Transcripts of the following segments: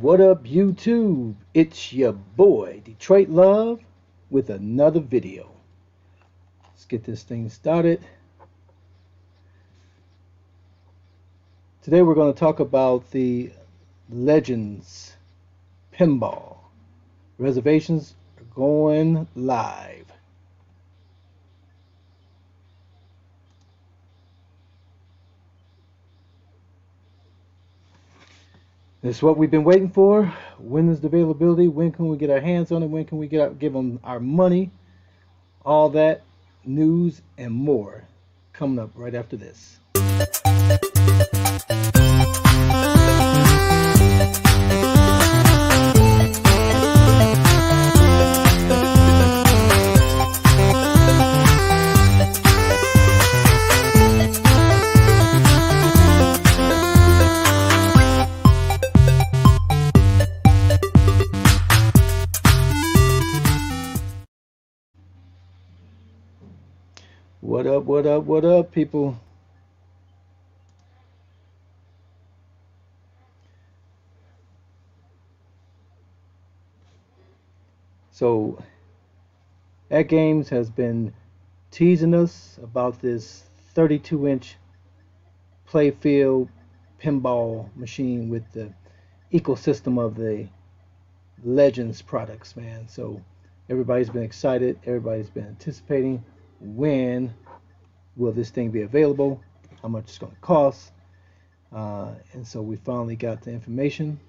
What up, YouTube? It's your boy, Detroit Love, with another video. Let's get this thing started. Today we're going to talk about the Legends Pinball. Reservations are going live. This is what we've been waiting for. When is the availability? When can we get our hands on it? When can we give them our money? All that news and more coming up right after this. What up, what up, what up, people? So, AtGames has been teasing us about this 32-inch playfield pinball machine with the ecosystem of the Legends products, man. So, everybody's been excited. Everybody's been anticipating when will this thing be available, how much it's going to cost, and so we finally got the information.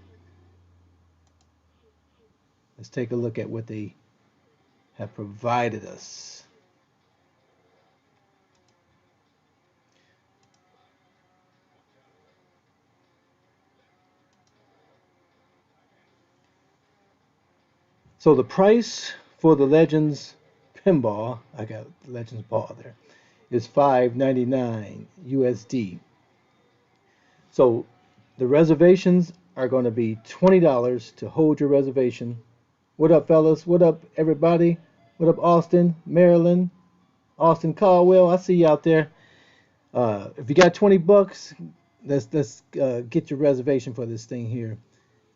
Let's take a look at what they have provided us. So the price for the Legends Pinball, I got Legends Ball there, is $5.99 USD. So the reservations are going to be $20 to hold your reservation. What up, fellas? What up, everybody? What up, Austin, Maryland, Austin Caldwell? I see you out there. If you got 20 bucks, let's get your reservation for this thing here.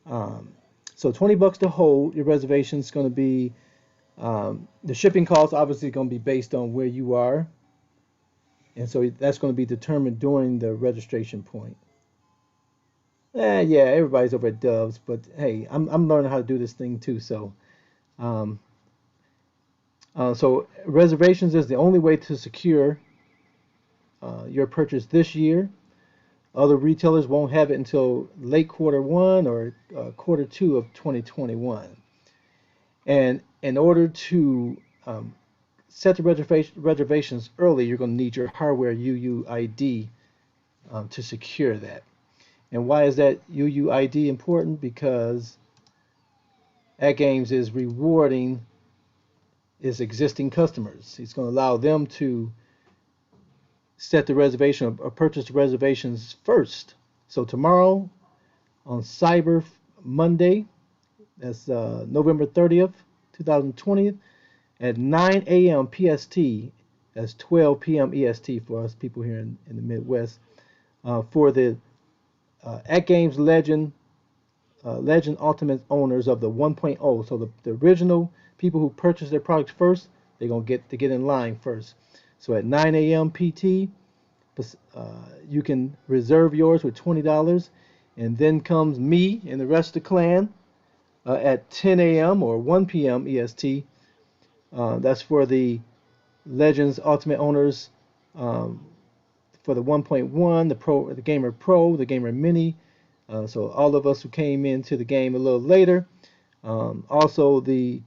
So 20 bucks to hold your reservation is going to be the shipping cost obviously going to be based on where you are, and so that's going to be determined during the registration point. Yeah, everybody's over at Doves, but hey, I'm learning how to do this thing too. So, so reservations is the only way to secure your purchase this year. Other retailers won't have it until late Q1 or Q2 of 2021. And in order to set the reservations early, you're going to need your hardware UUID to secure that. And why is that UUID important? Because AtGames is rewarding its existing customers. It's going to allow them to set the reservation or purchase the reservations first. So tomorrow on Cyber Monday, that's November 30th, 2020, at 9 a.m. PST, that's 12 p.m. EST for us people here in the Midwest, for the AtGames Legend Ultimate owners of the 1.0. So the original people who purchased their products first, they're going to get in line first. So at 9 a.m. PT, you can reserve yours with $20, and then comes me and the rest of the clan at 10 a.m. or 1 p.m. EST. That's for the Legends Ultimate owners, for the 1.1, the Pro, the Gamer Pro, the Gamer Mini. So all of us who came into the game a little later. Also the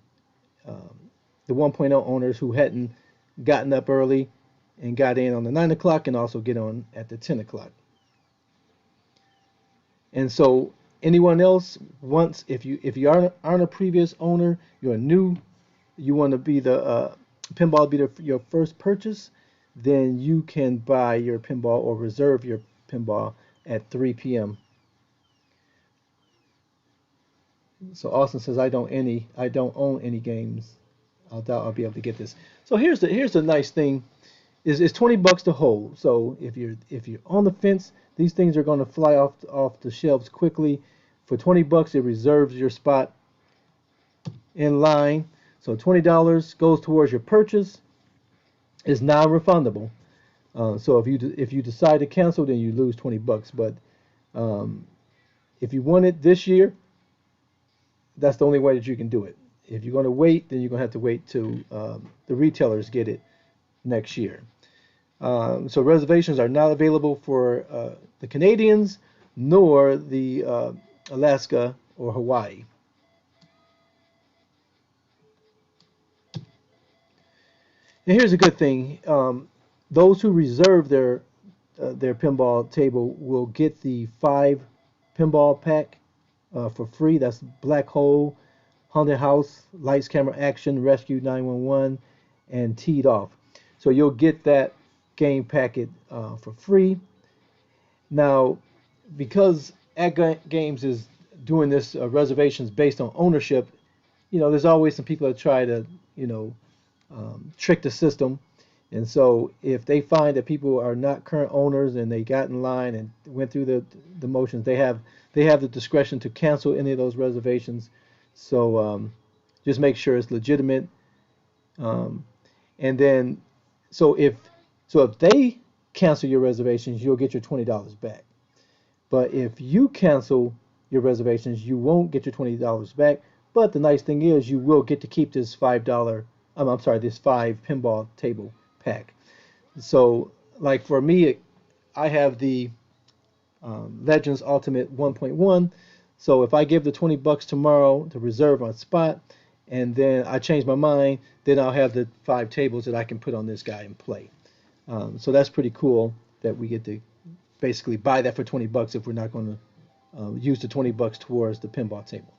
1.0 owners who hadn't gotten up early and got in on the 9 o'clock, and also get on at the 10 o'clock. And so anyone else wants, if you aren't a previous owner, you're new, you want to be the pinball be your first purchase, then you can buy your pinball or reserve your pinball at 3 p.m. So Austin says, I don't own any games. I doubt I'll be able to get this. So here's the nice thing, is it's 20 bucks to hold. So if you're on the fence, these things are going to fly off the shelves quickly For 20 bucks, it reserves your spot in line. So $20 goes towards your purchase. It's non-refundable. So if you decide to cancel, then you lose 20 bucks. But um, if you want it this year, that's the only way that you can do it. If you're going to wait, then you're going to have to wait till the retailers get it next year. So reservations are not available for the Canadians nor the Alaska or Hawaii. And here's a good thing: those who reserve their pinball table will get the 5 pinball pack for free. That's Black Hole, Haunted House, Lights, Camera, Action, Rescue 911, and Teed Off. So you'll get that game packet for free. Now, because AtGames is doing this reservations based on ownership, there's always some people that try to, trick the system. And so if they find that people are not current owners and they got in line and went through the motions, they have the discretion to cancel any of those reservations. So just make sure it's legitimate. And then so if they cancel your reservations, you'll get your $20 back. But if you cancel your reservations, you won't get your $20 back. But the nice thing is you will get to keep this this 5 pinball table pack. So like for me, I have the Legends Ultimate 1.1. So if I give the 20 bucks tomorrow to reserve my spot, and then I change my mind, then I'll have the 5 tables that I can put on this guy and play. So that's pretty cool that we get to basically buy that for 20 bucks if we're not going to use the 20 bucks towards the pinball table.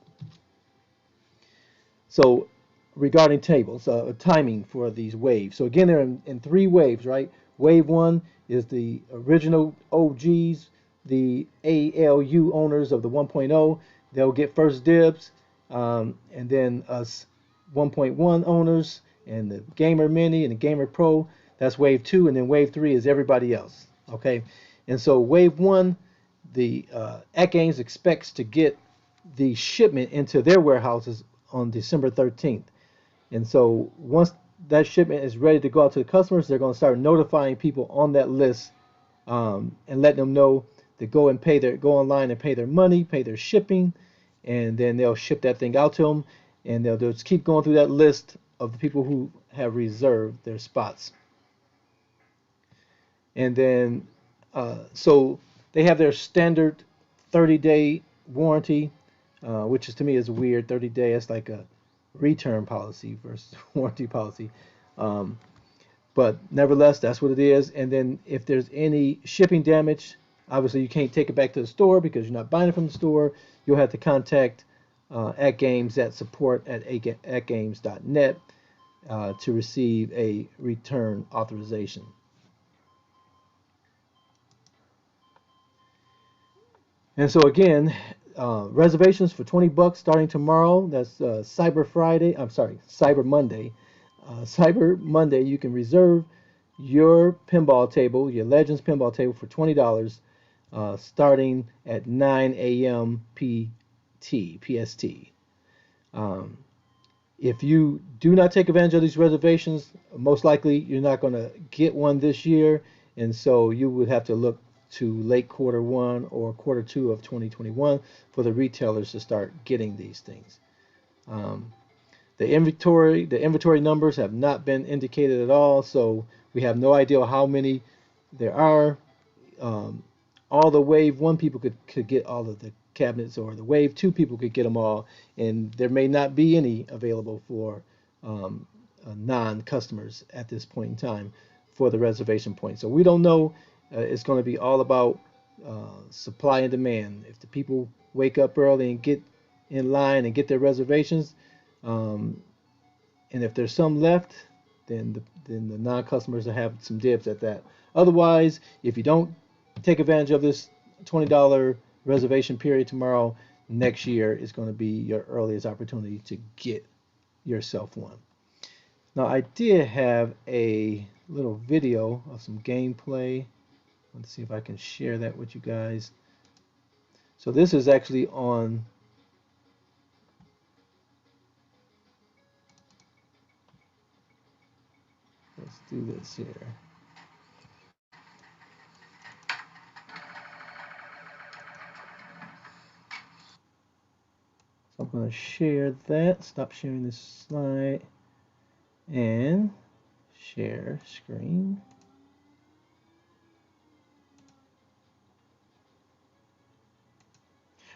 So regarding tables, timing for these waves. So again, they're in 3 waves, right? Wave 1 is the original OGs, the ALU owners of the 1.0. They'll get first dibs, and then us 1.1 owners and the Gamer Mini and the Gamer Pro. That's wave 2, and then wave 3 is everybody else. Okay, and so wave 1, the AtGames expects to get the shipment into their warehouses on December 13th. And so once that shipment is ready to go out to the customers, they're going to start notifying people on that list and letting them know to go online and pay their money, pay their shipping, and then they'll ship that thing out to them, and they'll just keep going through that list of the people who have reserved their spots. And then so they have their standard 30-day warranty, which is to me is weird. 30-day, it's like a return policy versus warranty policy. But nevertheless, that's what it is. And then if there's any shipping damage, obviously you can't take it back to the store because you're not buying it from the store. You'll have to contact AtGames at support@atgames.net to receive a return authorization. And so again, reservations for 20 bucks starting tomorrow. That's Cyber Friday. I'm sorry, Cyber Monday. Cyber Monday, you can reserve your pinball table, your Legends pinball table for $20, starting at 9 a.m. PST. If you do not take advantage of these reservations, most likely you're not going to get one this year, and so you would have to look to late Q1 or Q2 of 2021 for the retailers to start getting these things. The inventory numbers have not been indicated at all, so we have no idea how many there are. All the Wave 1 people could get all of the cabinets, or the Wave 2 people could get them all, and there may not be any available for non-customers at this point in time for the reservation point. So we don't know. It's going to be all about supply and demand. If the people wake up early and get in line and get their reservations, and if there's some left, then the non-customers will have some dibs at that. Otherwise, if you don't take advantage of this $20 reservation period tomorrow, next year is going to be your earliest opportunity to get yourself one. Now, I did have a little video of some gameplay. Let's see if I can share that with you guys. So this is actually on. Let's do this here. So I'm going to share that. Stop sharing this slide and share screen.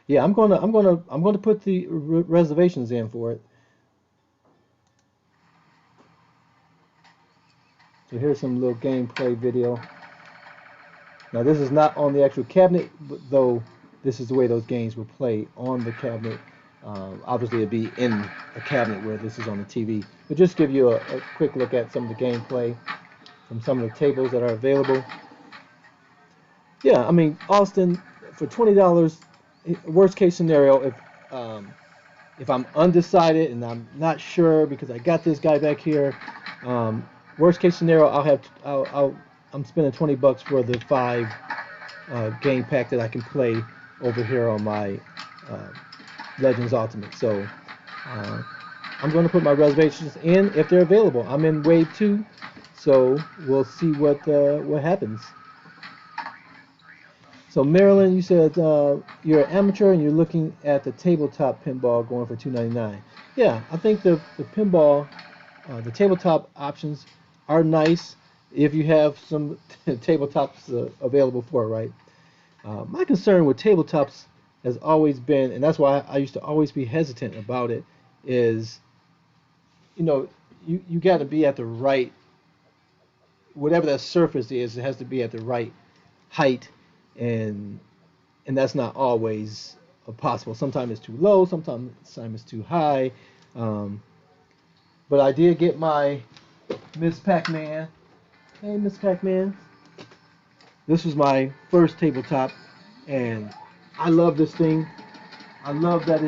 Yeah, I'm gonna put the reservations in for it. So here's some little gameplay video. Now this is not on the actual cabinet, but though this is the way those games will play on the cabinet. Obviously it'd be in a cabinet where this is on the TV. But just give you a quick look at some of the gameplay from some of the tables that are available. Yeah, I mean Austin for $20. Worst case scenario, if I'm undecided and I'm not sure because I got this guy back here, worst case scenario, I'm spending $20 for the 5 game pack that I can play over here on my Legends Ultimate. So I'm going to put my reservations in if they're available. I'm in wave 2, so we'll see what happens. So Marilyn, you said you're an amateur and you're looking at the tabletop pinball going for $2.99. Yeah, I think the pinball, the tabletop options are nice if you have some tabletops available for it, right? My concern with tabletops has always been, and that's why I used to always be hesitant about it, is, you got to be at the right, whatever that surface is, it has to be at the right height, and that's not always possible. Sometimes it's too low, sometimes it's too high. But I did get my Miss Pac-Man. Hey, Miss Pac-Man. This was my first tabletop, and I love this thing. I love that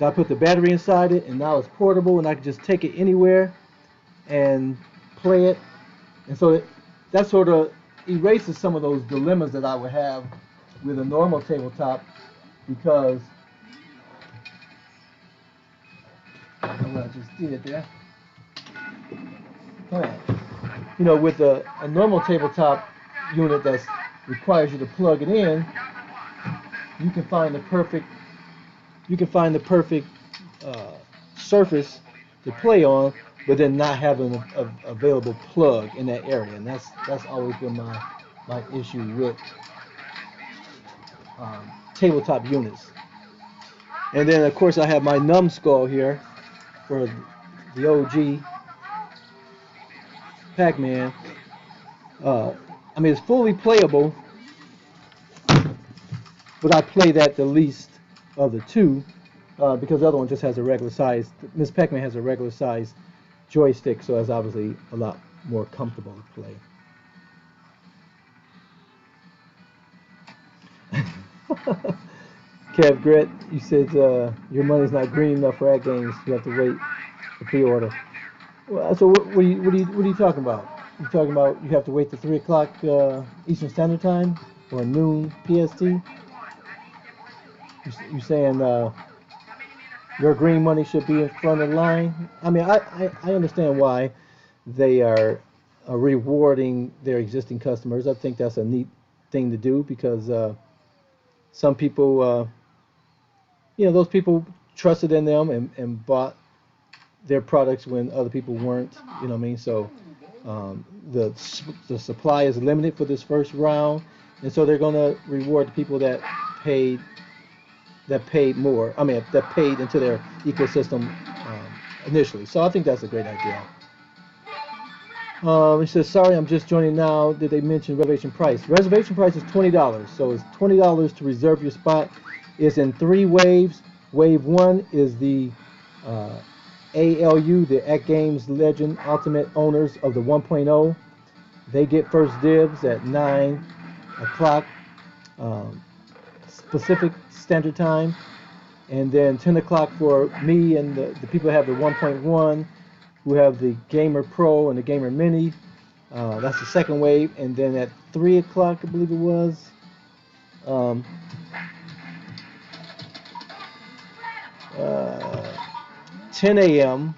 I put the battery inside it, and now it's portable, and I can just take it anywhere and play it. And so that sort of erases some of those dilemmas that I would have with a normal tabletop, because what I just did there. Alright. With a normal tabletop unit that requires you to plug it in, you can find the perfect surface to play on, but then not having a available plug in that area, and that's always been my issue with tabletop units. And then of course I have my numbskull here for the OG Pac-Man. I mean, it's fully playable, but I play that the least of the two, because the other one just has a regular size. Miss Pac-Man has a regular size joystick, so it's obviously a lot more comfortable to play. Kev Grit, you said your money's not green enough for AtGames. You have to wait for pre-order. Well, so what are you talking about? You talking about you have to wait till 3 o'clock Eastern Standard Time or noon PST? You saying your green money should be in front of the line? I mean, I understand why they are rewarding their existing customers. I think that's a neat thing to do, because some people, those people trusted in them and bought their products when other people weren't. You know what I mean? So the supply is limited for this first round, and so they're going to reward the people that paid more. I mean, that paid into their ecosystem initially. So I think that's a great idea. He says, sorry, I'm just joining now. Did they mention reservation price? Reservation price is $20. So it's $20 to reserve your spot. It's in 3 waves. Wave 1 is the ALU, the AtGames Legend Ultimate owners of the 1.0. They get first dibs at 9 o'clock Pacific Standard Time, and then 10 o'clock for me and the people who have the 1.1, who have the Gamer Pro and the Gamer Mini. That's the second wave, and then at 3 o'clock, I believe it was, 10 a.m.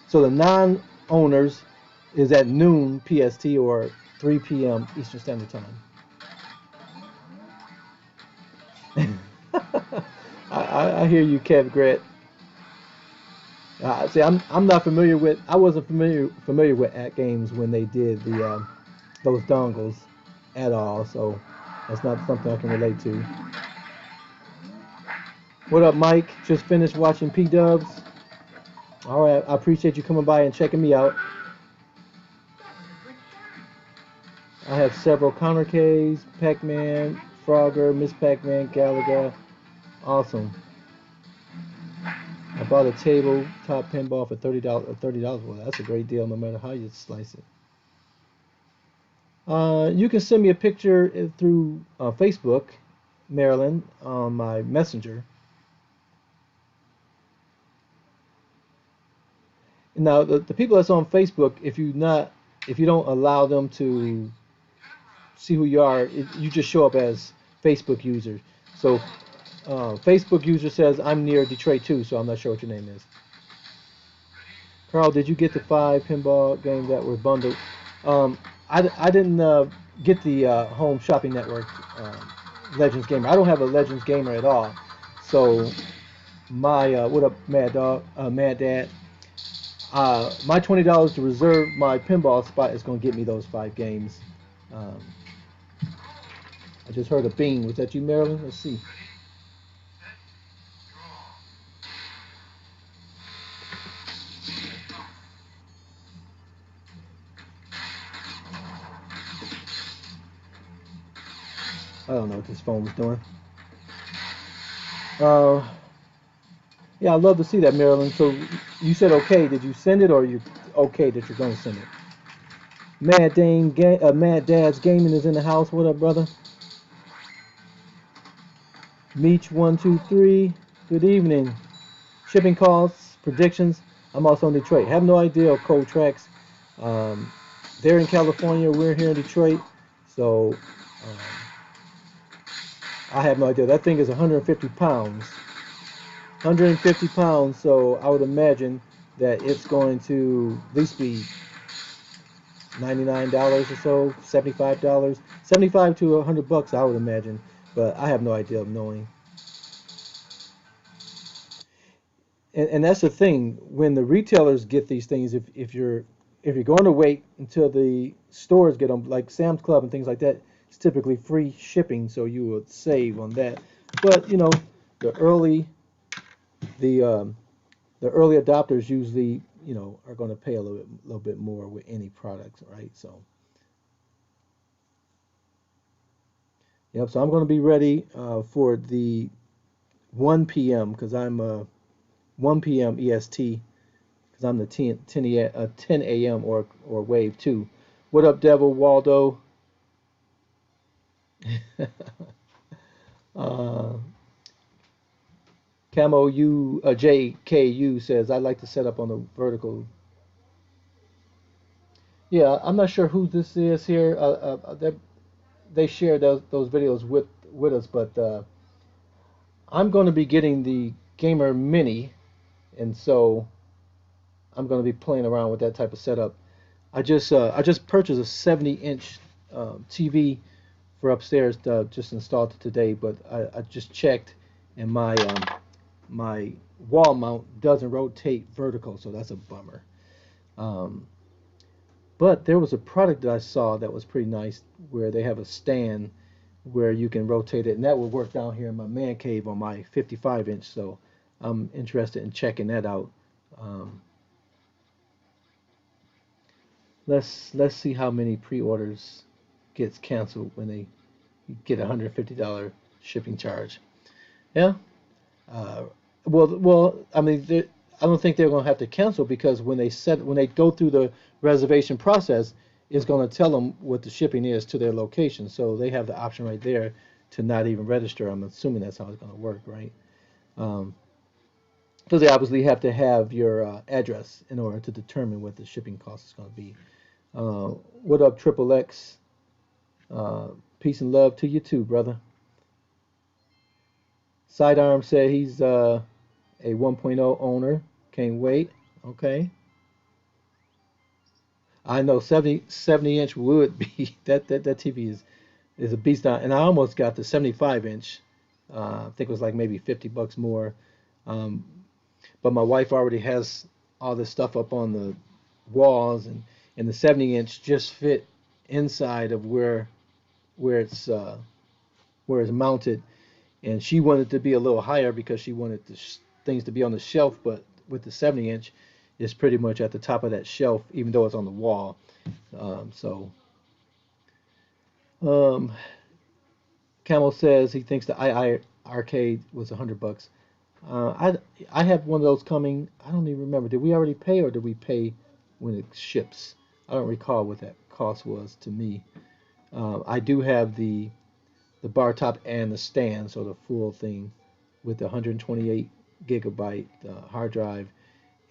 So the non-owners is at noon PST or 3 p.m. Eastern Standard Time. I hear you, Kev Gret. See, I'm not familiar with. I wasn't familiar with AtGames when they did the those dongles at all. So that's not something I can relate to. What up, Mike? Just finished watching P Dubs. All right, I appreciate you coming by and checking me out. I have several Counter Ks, Pac-Man, Frogger, Miss Pac-Man, Galaga. Awesome. I bought a tabletop pinball for $30. $30. Well, that's a great deal, no matter how you slice it. You can send me a picture through Facebook, Marilyn, on my messenger. Now, the people that's on Facebook, if you don't allow them to see who you are, you just show up as Facebook user. So, Facebook user says I'm near Detroit too, so I'm not sure what your name is. Carl, did you get the 5 pinball games that were bundled? I didn't get the Home Shopping Network Legends Gamer. I don't have a Legends Gamer at all. So my what up, Mad Dog, Mad Dad? My $20 to reserve my pinball spot is going to get me those 5 games. I just heard a bing. Was that you, Marilyn? Let's see. I don't know what this phone was doing. Yeah, I'd love to see that, Marilyn. So you said okay. Did you send it, or you okay that you're going to send it? Mad Dad's Gaming is in the house. What up, brother? Meech123. Good evening. Shipping costs, predictions. I'm also in Detroit. Have no idea of cold tracks. They're in California. We're here in Detroit. So I have no idea. That thing is 150 pounds. 150 pounds, so I would imagine that it's going to at least be $99 or so, $75, 75 to 100 bucks, I would imagine, but I have no idea of knowing. And that's the thing, when the retailers get these things, if you're going to wait until the stores get them, like Sam's Club and things like that, it's typically free shipping, so you would save on that. But you know, the early adopters usually, you know, are going to pay a little bit more with any product, right? So, yep. So I'm going to be ready for the 1 p.m. because I'm 1 p.m. EST because I'm the 10 a.m. or wave 2. What up, Devil Waldo? Camo U JKU says I'd like to set up on the vertical. Yeah, I'm not sure who this is here. They share those videos with us, but I'm going to be getting the Gamer Mini, and so I'm going to be playing around with that type of setup. I just purchased a 70-inch TV for upstairs. Just installed it today, but I just checked, and my wall mount doesn't rotate vertical, so that's a bummer. But there was a product that I saw that was pretty nice, where they have a stand where you can rotate it, and that would work down here in my man cave on my 55-inch. So I'm interested in checking that out. Let's see how many pre-orders gets canceled when they get a $150 shipping charge. Yeah. Well, I mean, I don't think they're going to have to cancel because when they go through the reservation process, it's going to tell them what the shipping is to their location. So they have the option right there to not even register. I'm assuming that's how it's going to work, right? Because they obviously have to have your address in order to determine what the shipping cost is going to be. What up, Triple X? Peace and love to you too, brother. Sidearm said he's a 1.0 owner. Can't wait. Okay. I know 70 inch would be that TV is a beast now, and I almost got the 75 inch. I think it was like maybe $50 more. Um, but my wife already has all this stuff up on the walls, and the 70 inch just fit inside of where it's where it's mounted, and she wanted to be a little higher because she wanted the things to be on the shelf, but with the 70 inch, it's pretty much at the top of that shelf, even though it's on the wall. So um, Camel says he thinks the II arcade was $100. I have one of those coming. I don't even remember. Did we already pay or did we pay when it ships? I don't recall what that cost was to me. I do have the bar top and the stand, so the full thing with the 128 gigabyte hard drive,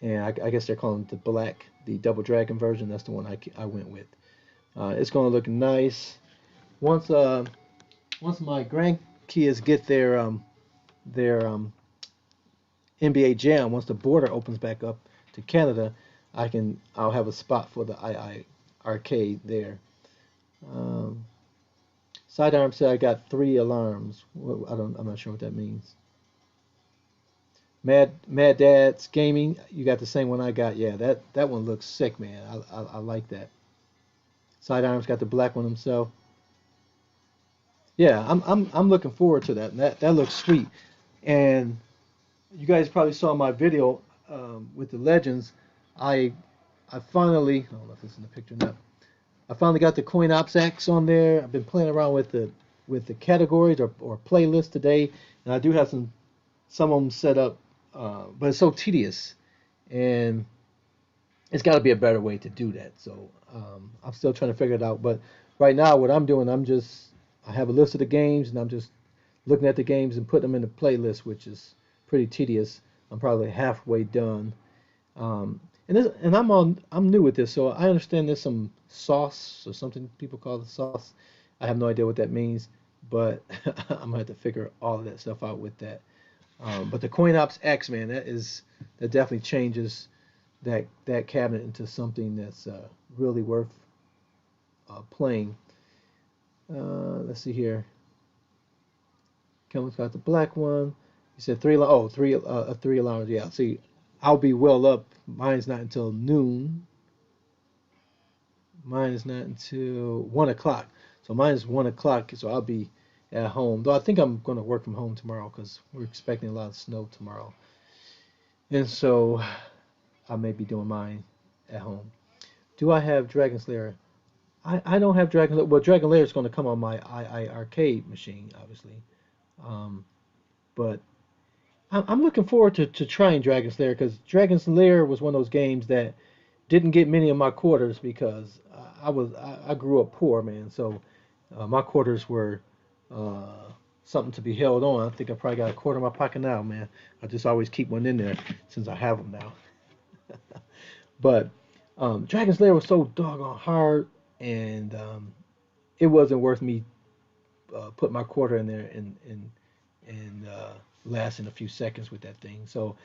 and I guess they're calling it the Double Dragon version. That's the one I went with. It's going to look nice once once my grandkids get their NBA Jam. Once the border opens back up to Canada, I'll have a spot for the II arcade there. Um, Sidearm said I got 3 alarms. I'm not sure what that means. Mad Dad's Gaming, you got the same one I got. Yeah, that one looks sick, man. I like that. Sidearm's got the black one himself. Yeah, I'm looking forward to that. That looks sweet. And you guys probably saw my video with the Legends. I I finally, I don't know if it's in the picture or not. I finally got the Coin Ops X on there. I've been playing around with the categories or playlists today, and I do have some of them set up, but it's so tedious, and it's got to be a better way to do that. So I'm still trying to figure it out. But right now, what I'm doing, I have a list of the games, and I'm just looking at the games and putting them in the playlist, which is pretty tedious. I'm probably halfway done. I'm new with this, so I understand there's some sauce or something people call it sauce. I have no idea what that means, but I'm gonna have to figure all of that stuff out with that. But the Coin Ops X, man, that definitely changes that cabinet into something that's really worth playing. Let's see here. Kelvin's got the black one. He said three alarms. Yeah, see, I'll be well up. Mine's not until noon. Mine is not until 1 o'clock. So mine is 1 o'clock. So I'll be at home. Though I think I'm going to work from home tomorrow because we're expecting a lot of snow tomorrow. And so I may be doing mine at home. Do I have Dragon Slayer? I don't have Dragon Slayer. Well, Dragon Slayer is going to come on my II arcade machine, obviously. Um, but I'm looking forward to trying Dragon Slayer because Dragon Slayer was one of those games that didn't get many of my quarters because I grew up poor, man. So my quarters were something to be held on. I think I probably got a quarter in my pocket now, man. I just always keep one in there since I have them now. But Dragon Slayer was so doggone hard, and it wasn't worth me put my quarter in there and lasting a few seconds with that thing. So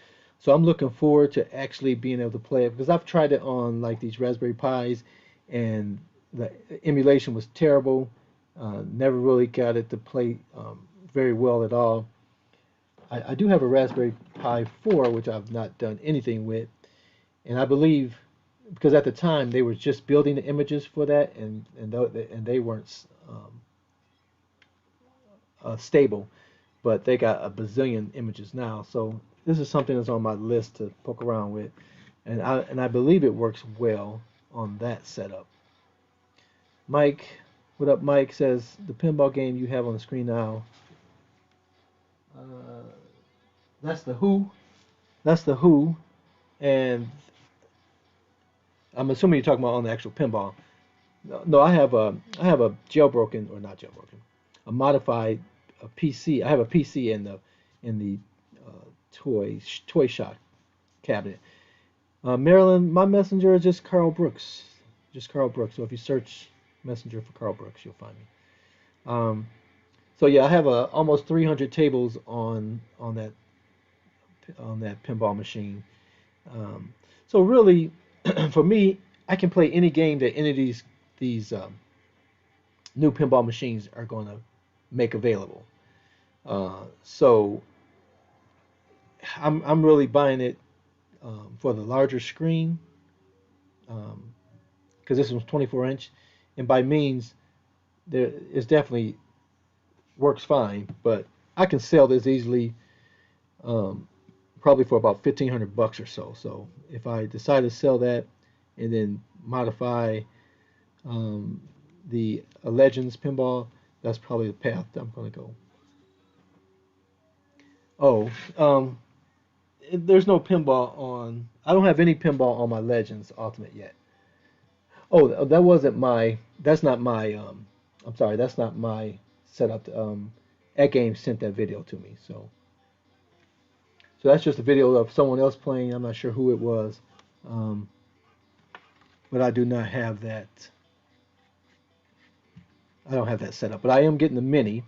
I'm looking forward to actually being able to play it because I've tried it on like these Raspberry Pis, and the emulation was terrible. Never really got it to play very well at all. I do have a Raspberry Pi 4, which I've not done anything with, and I believe because at the time they were just building the images for that, and they weren't stable, but they got a bazillion images now. So this is something that's on my list to poke around with, and I believe it works well on that setup. Mike, what up? Mike says the pinball game you have on the screen now. Uh, that's the Who. That's the Who, and I'm assuming you're talking about on the actual pinball. No, I have a jailbroken or not jailbroken, a modified PC. I have a PC in the toy shop cabinet. Maryland, my messenger is just Carl Brooks, just Carl Brooks. So if you search messenger for Carl Brooks, you'll find me. Um, so yeah, I have almost 300 tables on that on that pinball machine. Um, so really, for me, I can play any game that any of these new pinball machines are going to make available. So I'm really buying it for the larger screen because this one's 24 inch, and by means there is definitely works fine, but I can sell this easily, um, probably for about $1,500 or so. So if I decide to sell that and then modify um, the Legends Pinball, that's probably the path that I'm going to go. Oh, there's no pinball on. I don't have any pinball on my Legends Ultimate yet. Oh, that wasn't my. That's not my. I'm sorry. That's not my setup. AtGames sent that video to me. So that's just a video of someone else playing. I'm not sure who it was, um, but I do not have that. I don't have that set up. But I am getting the mini.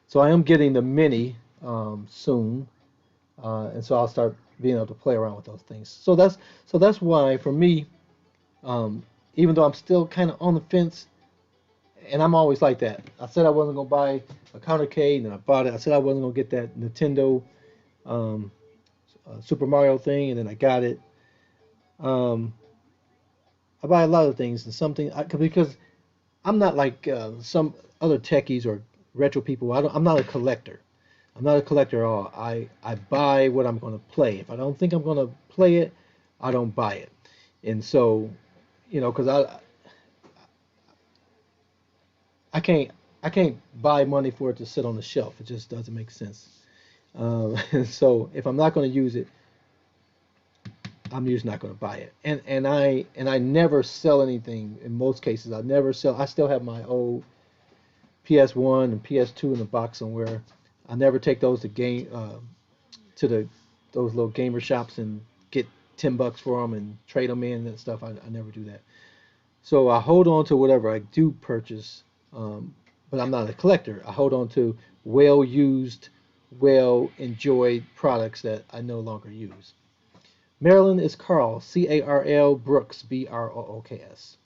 So I am getting the mini soon, and so I'll start being able to play around with those things. So that's why for me, um, even though I'm still kind of on the fence, and I'm always like that. I said I wasn't gonna buy a counter K, and then I bought it. I said I wasn't gonna get that Nintendo um, Super Mario thing, and then I got it. Um, I buy a lot of things, and something because I'm not like some other techies or retro people. I'm not a collector. I'm not a collector at all. I buy what I'm going to play. If I don't think I'm going to play it, I don't buy it. And so, because I can't buy money for it to sit on the shelf. It just doesn't make sense. And so if I'm not going to use it, I'm just not going to buy it. And I never sell anything. In most cases, I never sell. I still have my old PS1 and PS2 in the box somewhere. I never take those to those little gamer shops and get $10 for them and trade them in and stuff. I never do that. So I hold on to whatever I do purchase, but I'm not a collector. I hold on to well used, well enjoyed products that I no longer use. Maryland is Carl, Carl Brooks, Brooks.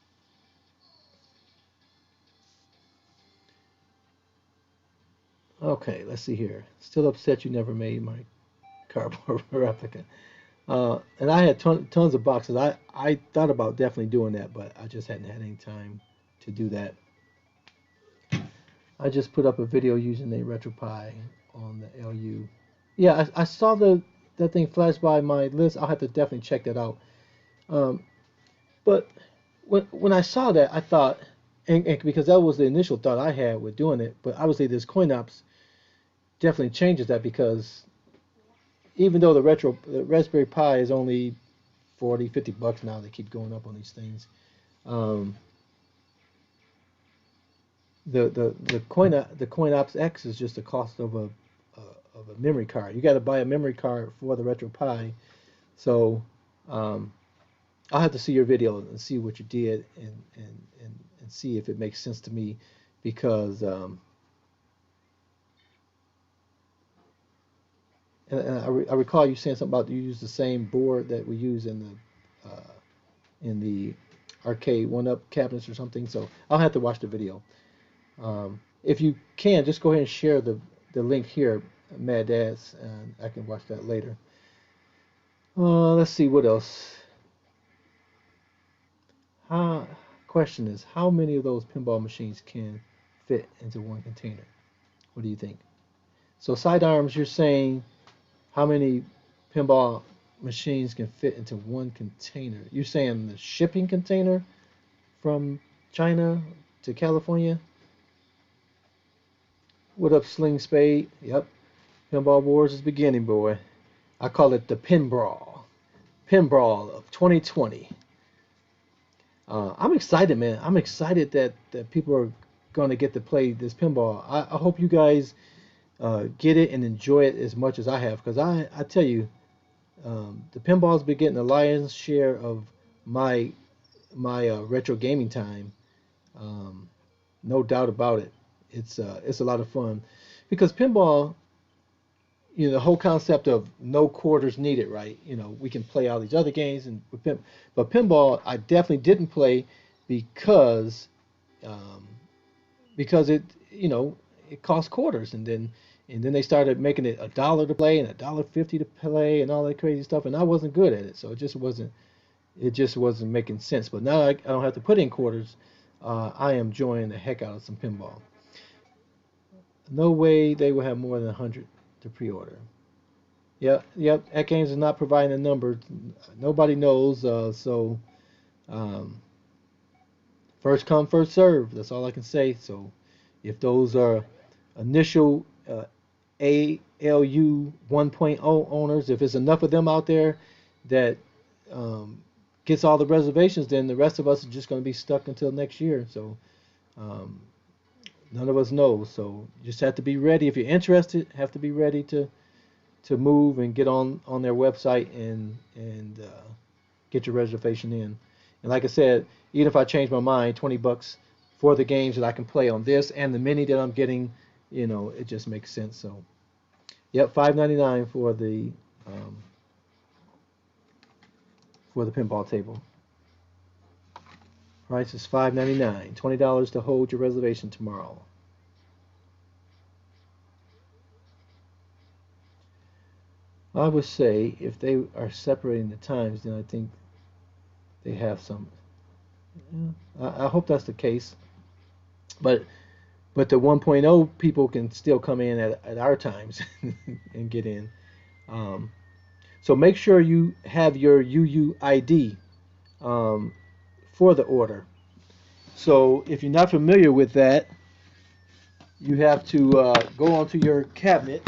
Okay, let's see here. Still upset you never made my cardboard replica. And I had tons of boxes. I thought about definitely doing that, but I just hadn't had any time to do that. I just put up a video using the RetroPie on the LU. Yeah, I saw that thing flash by my list. I'll have to definitely check that out. Um, but when I saw that, I thought, and because that was the initial thought I had with doing it, but obviously this CoinOps definitely changes that because even though the Raspberry Pi is only 40, $50 now, they keep going up on these things. Um, the CoinOps X is just the cost of a memory card. You got to buy a memory card for the RetroPie. So um, I'll have to see your video and see what you did and see if it makes sense to me because and I recall you saying something about you use the same board that we use in the arcade one up cabinets or something. So I'll have to watch the video. If you can, just go ahead and share the link here, Mad Dads, and I can watch that later. Let's see what else. How, question is, how many of those pinball machines can fit into one container? What do you think? So sidearms, you're saying how many pinball machines can fit into one container? You're saying the shipping container from China to California? What up, Sling Spade? Yep. Pinball Wars is beginning, boy. I call it the Pin Brawl. Pin Brawl of 2020. I'm excited, man. I'm excited that people are going to get to play this pinball. I hope you guys get it and enjoy it as much as I have. Because I tell you, the pinball's been getting the lion's share of my retro gaming time. Um, no doubt about it. It's a lot of fun because pinball, the whole concept of no quarters needed, right? We can play all these other games, but pinball, I definitely didn't play because um, because it cost quarters, and then they started making it $1 to play and $1.50 to play and all that crazy stuff, and I wasn't good at it, so it just wasn't making sense. But now I don't have to put in quarters. I am enjoying the heck out of some pinball. No way they will have more than 100 to pre-order. Yep, yep. AtGames is not providing a number. Nobody knows. So um, first come, first serve. That's all I can say. So if those are initial ALU 1.0 owners, if there's enough of them out there that um, gets all the reservations, then the rest of us are just going to be stuck until next year. So um, none of us know. So you just have to be ready. If you're interested, have to be ready to move and get on their website and get your reservation in. And like I said, even if I change my mind, $20 for the games that I can play on this and the mini that I'm getting, it just makes sense. So, yep, $5.99 um, for the pinball table. Price is $5.99. $20 to hold your reservation tomorrow. I would say if they are separating the times, then I think they have some. Yeah, I hope that's the case. But the 1.0 people can still come in at our times and get in. Um, so make sure you have your UUID um, for the order. So if you're not familiar with that, you have to go onto your cabinet.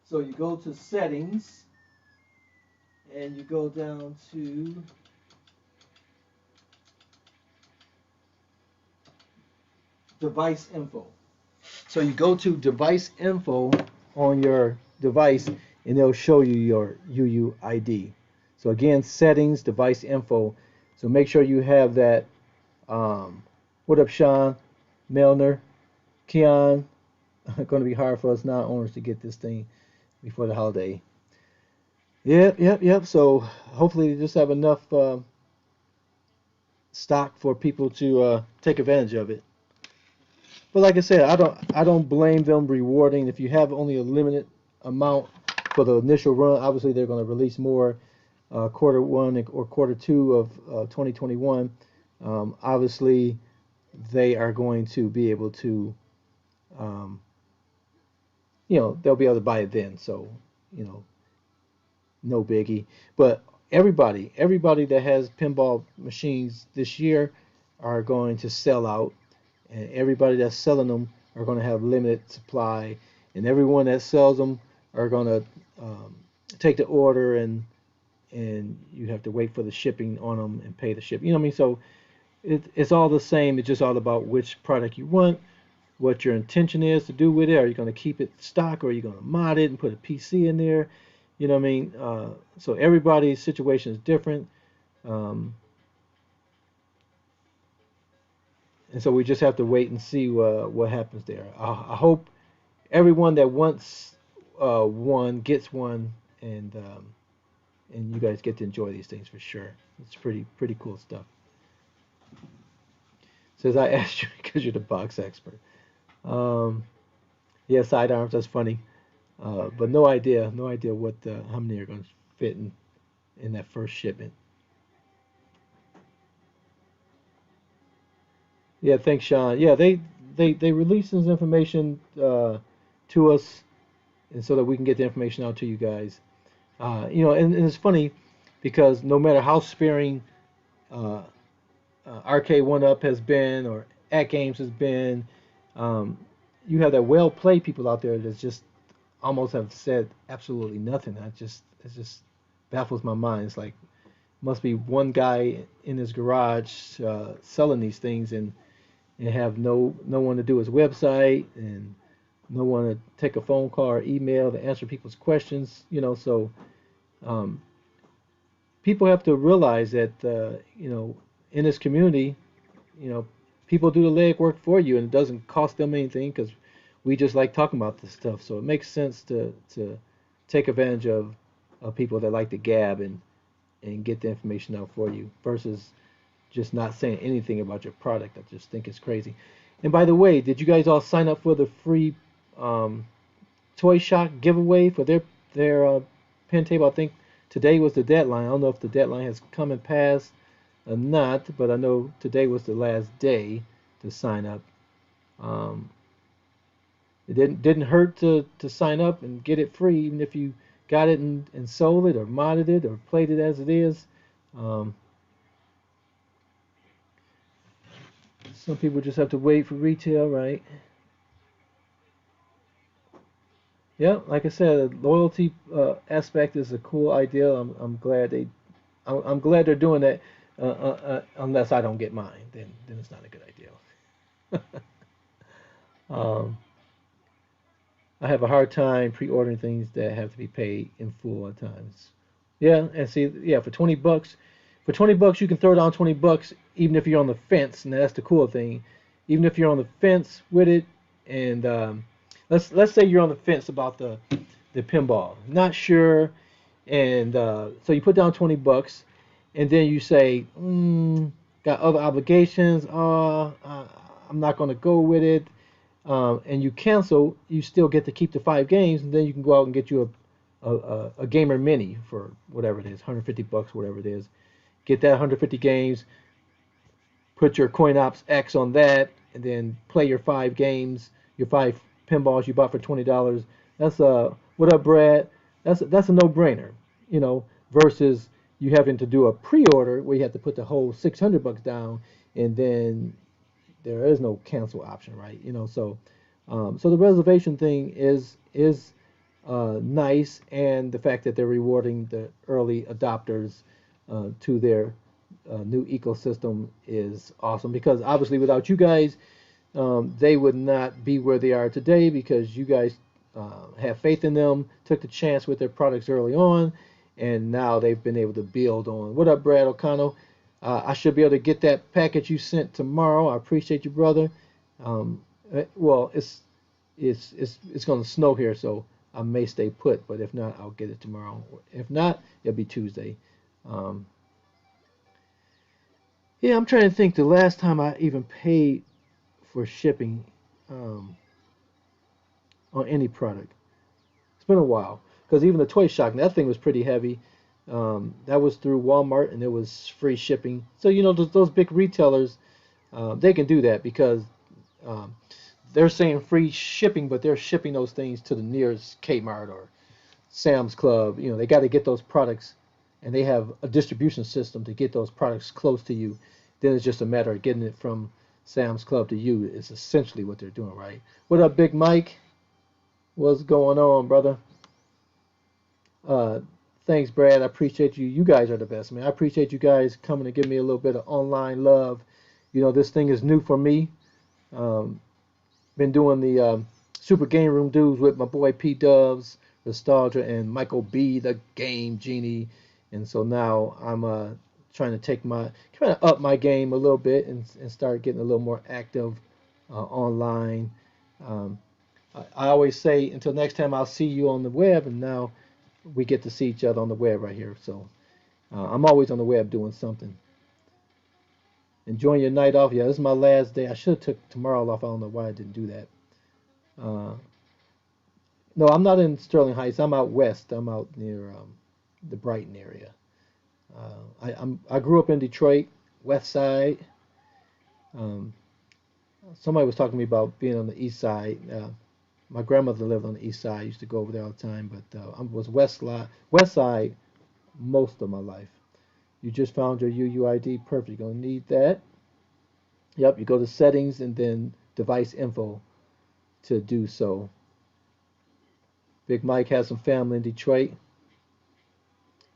So you go to settings and you go down to device info. So you go to device info on your device and it'll show you your UUID. So again, settings, device info. So make sure you have that. What up, Sean, Milner, Keon? Going to be hard for us now owners to get this thing before the holiday. Yep, yep, yep. So hopefully they just have enough stock for people to take advantage of it. But like I said, I don't blame them rewarding. If you have only a limited amount for the initial run, obviously they're going to release more quarter one or quarter two of 2021. Obviously, they are going to be able to, um, they'll be able to buy it then. So, you know, no biggie. But everybody that has pinball machines this year are going to sell out, and everybody that's selling them are going to have limited supply, and everyone that sells them are going to take the order and you have to wait for the shipping on them and pay the ship. You know what I mean? So it's all the same. It's just all about which product you want, what your intention is to do with it. Are you going to keep it stock, or are you going to mod it and put a PC in there? You know what I mean? So everybody's situation is different. Um, and so we just have to wait and see what happens there. I hope everyone that wants one gets one, and you guys get to enjoy these things for sure. It's pretty cool stuff. Says I asked you because you're the box expert. Um, yeah, sidearms. That's funny. But no idea what how many are going to fit in that first shipment. Yeah, thanks, Sean. Yeah, they release this information to us, and so that we can get the information out to you guys. And it's funny because no matter how sparing uh, Arcade One Up has been or At Games has been, um, you have that well played people out there that just almost have said absolutely nothing. It just baffles my mind. It's like must be one guy in his garage selling these things and have no one to do his website and no one to take a phone call or email to answer people's questions. So um, people have to realize that in this community, you know, people do the legwork for you, and it doesn't cost them anything because we just like talking about this stuff. So it makes sense to take advantage of people that like to gab and get the information out for you versus just not saying anything about your product. I just think it's crazy. And by the way, did you guys all sign up for the free um, Toy Shock giveaway for their pen table? I think today was the deadline. I don't know if the deadline has come and passed or not, but I know today was the last day to sign up. Um, it didn't hurt to sign up and get it free, even if you got it and sold it or modded it or played it as it is. Um, some people just have to wait for retail, right? Yeah, like I said, the loyalty aspect is a cool idea. I'm glad I'm glad they're doing that. Unless I don't get mine, then it's not a good idea. um, I have a hard time pre-ordering things that have to be paid in full at times. Yeah, and see, yeah, for 20 bucks you can throw down 20 bucks even if you're on the fence, and that's the cool thing. Even if you're on the fence with it, and let's say you're on the fence about the pinball, not sure, and so you put down 20 bucks, and then you say, got other obligations. I'm not going to go with it. And you cancel, you still get to keep the 5 games, and then you can go out and get you a gamer mini for whatever it is, 150 bucks, whatever it is. Get that 150 games, put your coin ops X on that, and then play your 5 games, your 5 pinballs you bought for $20. That's what up, Brad? That's a no-brainer, versus you having to do a pre-order where you have to put the whole 600 bucks down, and then there is no cancel option, right? So the reservation thing is nice, and the fact that they're rewarding the early adopters to their new ecosystem is awesome. Because obviously, without you guys, they would not be where they are today because you guys have faith in them, took the chance with their products early on, and now they've been able to build on. What up, Brad O'Connell? I should be able to get that package you sent tomorrow. I appreciate you, brother. Well, it's going to snow here, so I may stay put. But if not, I'll get it tomorrow. If not, it'll be Tuesday. Um, yeah, I'm trying to think. The last time I even paid for shipping um, on any product, it's been a while. Because even the Toy Shock, that thing was pretty heavy. That was through Walmart, and it was free shipping. So those big retailers, they can do that because um, they're saying free shipping, but they're shipping those things to the nearest Kmart or Sam's Club. They got to get those products, and they have a distribution system to get those products close to you. Then it's just a matter of getting it from Sam's Club to you. Is essentially what they're doing, right? What up, Big Mike? What's going on, brother? Uh, Thanks, Brad. I appreciate you. You guys are the best, man. I appreciate you guys coming to give me a little bit of online love. This thing is new for me. Um, been doing the Super Game Room dudes with my boy P Dubs, Nostalgia, and Michael B, the Game Genie. And so now I'm trying to up my game a little bit and start getting a little more active online. Um, I always say until next time I'll see you on the web, and now we get to see each other on the web right here. So I'm always on the web doing something. Enjoying your night off. Yeah, this is my last day. I should have took tomorrow off. I don't know why I didn't do that. Uh, no, I'm not in Sterling Heights. I'm out west. I'm out near the Brighton area. I grew up in Detroit, West Side. Um, Somebody was talking to me about being on the East Side. My grandmother lived on the East Side. I used to go over there all the time, but I was West Side most of my life. You just found your UUID. Perfect. You're gonna need that. Yep. You go to settings and then device info to do so. Big Mike has some family in Detroit.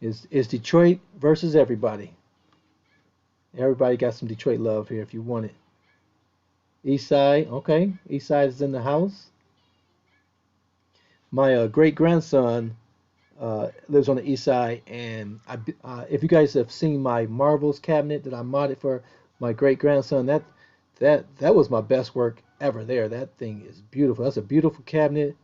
Is Detroit versus everybody. Everybody got some Detroit love here if you want it. East Side, okay. East Side is in the house. My great grandson lives on the east side, and if you guys have seen my marbles cabinet that I modded for my great grandson, that was my best work ever there. That thing is beautiful. That's a beautiful cabinet.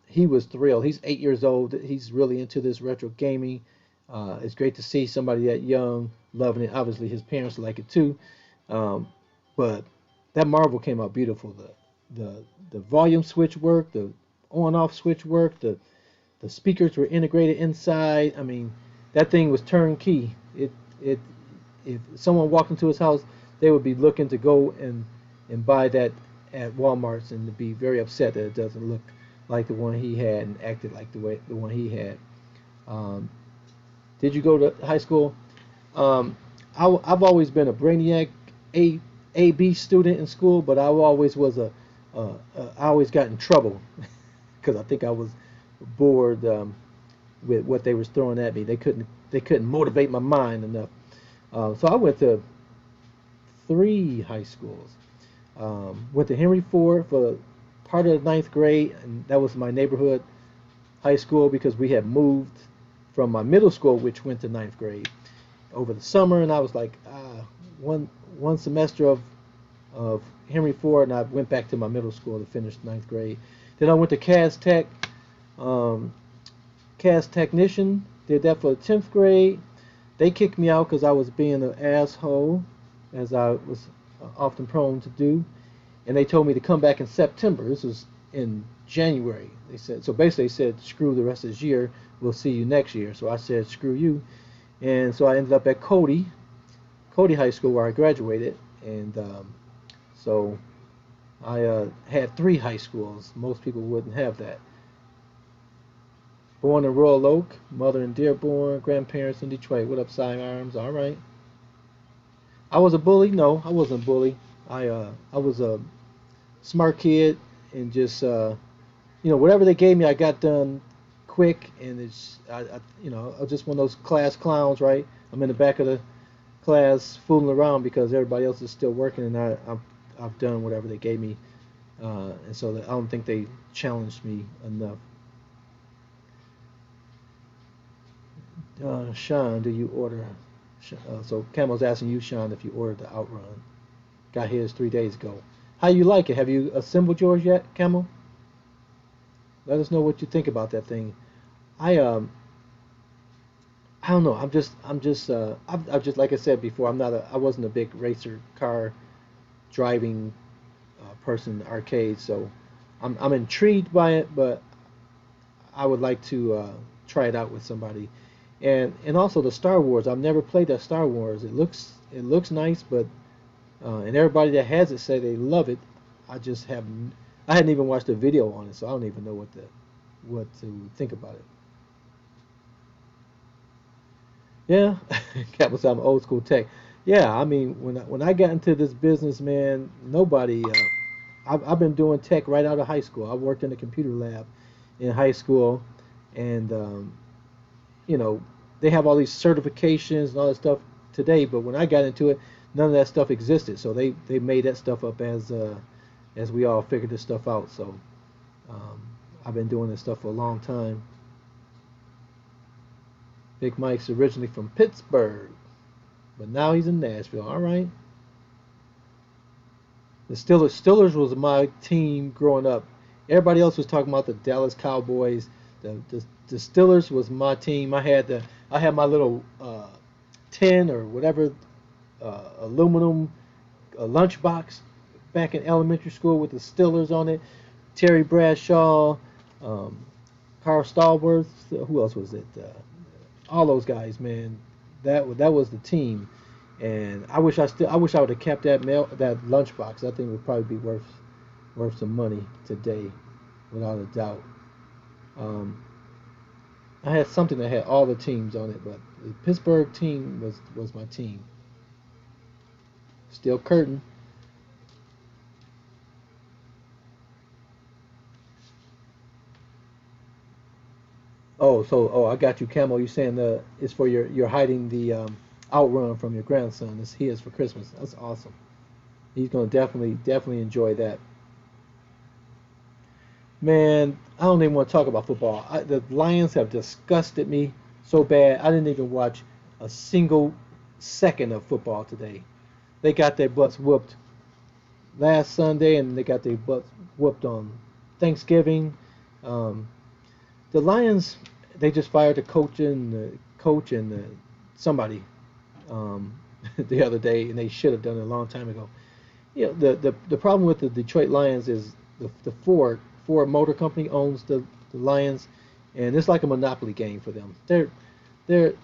He was thrilled. He's 8 years old. He's really into this retro gaming. It's great to see somebody that young loving it. Obviously, his parents like it too. Um, but that marble came out beautiful. The volume switch worked. The on-off switch worked. The speakers were integrated inside. I mean, that thing was turnkey. It if someone walked into his house, they would be looking to go and buy that at Walmart's and to be very upset that it doesn't look like the one he had and acted like the one he had. Um, did you go to high school? I've always been a brainiac, a B student in school, but I always was I always got in trouble because I think I was bored with what they was throwing at me. They couldn't motivate my mind enough. So I went to three high schools. Went to Henry Ford for part of the ninth grade, and that was my neighborhood high school because we had moved from my middle school, which went to ninth grade, over the summer, and I was like, one semester of Henry Ford, and I went back to my middle school to finish ninth grade. Then I went to Cas Tech, um, Cas Technician, did that for the 10th grade. They kicked me out because I was being an asshole, as I was often prone to do, and they told me to come back in September. This was in January. They said so. Basically, they said, "Screw the rest of this year. We'll see you next year." So I said, "Screw you," and so I ended up at Cody High School, where I graduated, and so I had three high schools. Most people wouldn't have that. Born in Royal Oak, mother in Dearborn, grandparents in Detroit. What up, sidearms? All right. I was a bully. No, I wasn't a bully. I was a smart kid and just whatever they gave me, I got done quick, and I was just one of those class clowns, right? I'm in the back of the class fooling around because everybody else is still working, and I've done whatever they gave me, and so I don't think they challenged me enough. Sean, do you order? So Camel's asking you, Sean, if you ordered the Outrun. Got his 3 days ago. How you like it? Have you assembled yours yet, Camel? Let us know what you think about that thing. I I don't know. I've just like I said before. I wasn't a big racer car driving person in the arcade, so I'm intrigued by it, but I would like to try it out with somebody. And also the Star Wars. I've never played that Star Wars. It looks nice, but and everybody that has it say they love it. I just haven't. I hadn't even watched a video on it, so I don't even know what to think about it. Yeah, Cap was I'm old school tech. Yeah, I mean when I got into this business, man, nobody. I've been doing tech right out of high school. I worked in a computer lab in high school, and you know they have all these certifications and all that stuff today. But when I got into it, none of that stuff existed. So they made that stuff up as we all figured this stuff out. So um, I've been doing this stuff for a long time. Big Mike's originally from Pittsburgh, but now he's in Nashville. All right. The Steelers was my team growing up. Everybody else was talking about the Dallas Cowboys. The Steelers was my team. I had my little tin or whatever aluminum lunchbox back in elementary school with the Steelers on it. Terry Bradshaw, um, Carl Stallworth. Who else was it? All those guys, man. That was the team, and I wish I would have kept that lunchbox. That thing would probably be worth some money today, without a doubt. Um, I had something that had all the teams on it, but the Pittsburgh team was my team. Still curtain. I got you, Camo. You saying it's for you're hiding the outrun from your grandson. It's his for Christmas. That's awesome. He's gonna definitely enjoy that. Man, I don't even want to talk about football. The Lions have disgusted me so bad. I didn't even watch a single second of football today. They got their butts whooped last Sunday, and they got their butts whooped on Thanksgiving. Um, the Lions, they just fired the coach and somebody um, the other day, and they should have done it a long time ago. You know, the problem with the Detroit Lions is the Ford Motor Company owns the Lions, and it's like a monopoly game for them. They're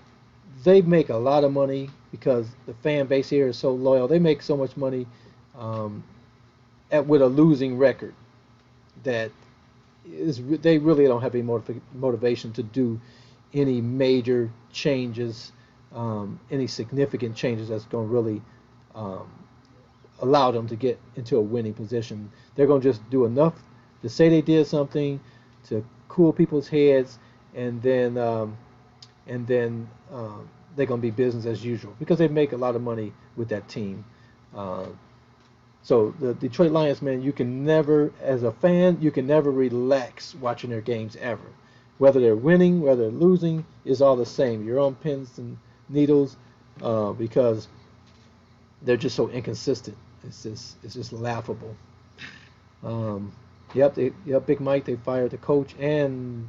they make a lot of money because the fan base here is so loyal. They make so much money um, with a losing record that they really don't have any motivation to do any major changes, any significant changes that's going to really um, allow them to get into a winning position. They're going to just do enough to say they did something to cool people's heads, and then they're going to be business as usual because they make a lot of money with that team. Uh, so the Detroit Lions, man, you can never, as a fan, you can never relax watching their games ever. Whether they're winning, whether they're losing, is all the same. You're on pins and needles because they're just so inconsistent. It's just laughable. Um, yep, Big Mike. They fired the coach and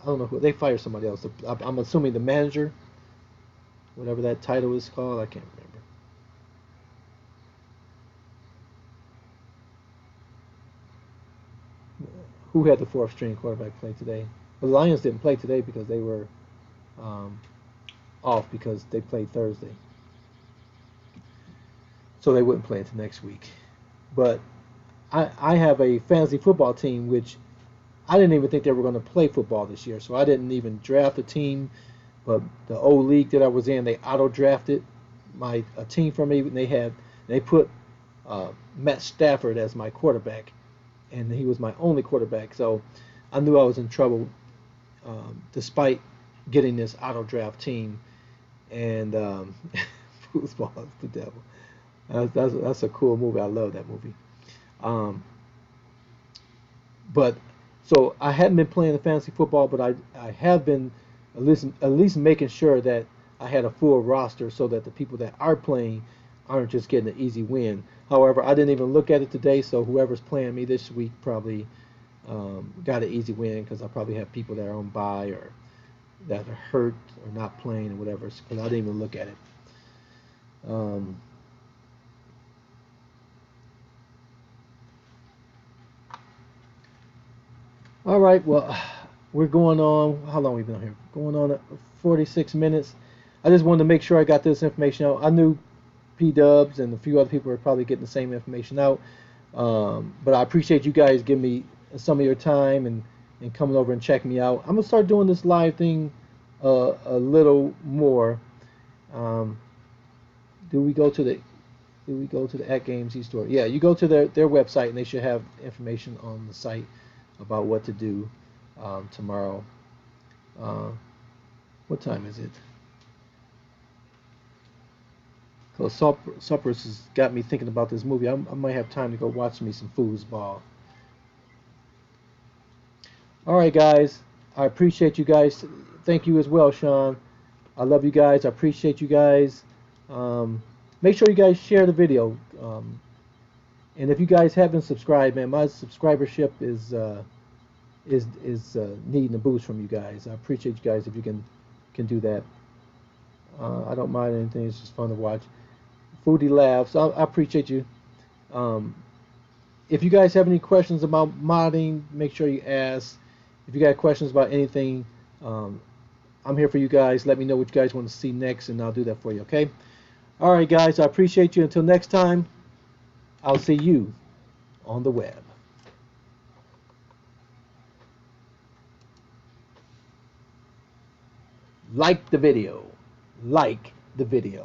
I don't know who they fired somebody else. I'm assuming the manager, whatever that title is called. I can't remember. Who had the fourth string quarterback play today? The Lions didn't play today because they were um, off because they played Thursday, so they wouldn't play until next week. But I have a fantasy football team which I didn't even think they were going to play football this year, so I didn't even draft a team. But the old league that I was in, they auto drafted a team for me, and they put Matt Stafford as my quarterback, and he was my only quarterback. So I knew I was in trouble, despite getting this auto draft team. And foosball is the devil. That's a cool movie. I love that movie. Um, but so I hadn't been playing the fantasy football, but I have been at least making sure that I had a full roster so that the people that are playing aren't just getting an easy win. However, I didn't even look at it today, so whoever's playing me this week probably got an easy win because I probably have people that are on bye or that are hurt or not playing or whatever. Because I didn't even look at it. Um, All right, well, we're going on. How long have we been on here? Going on 46 minutes. I just wanted to make sure I got this information out. I knew P Dubs and a few other people are probably getting the same information out. But I appreciate you guys giving me some of your time and coming over and checking me out. I'm gonna start doing this live thing a little more. Um, do we go to the AtGames e-store? Yeah, you go to their website and they should have information on the site about what to do tomorrow. Uh, what time is it? So supper has got me thinking about this movie. I might have time to go watch me some foosball. All right, guys. I appreciate you guys. Thank you as well, Sean. I love you guys. I appreciate you guys. Um, Make sure you guys share the video. And if you guys haven't subscribed, man, my subscribership is needing a boost from you guys. I appreciate you guys if you can do that. I don't mind anything. It's just fun to watch. Foodie laughs. I appreciate you. Um, if you guys have any questions about modding, make sure you ask. If you got questions about anything, I'm here for you guys. Let me know what you guys want to see next, and I'll do that for you. Okay. All right, guys. I appreciate you. Until next time, I'll see you on the web. Like the video. Like the video.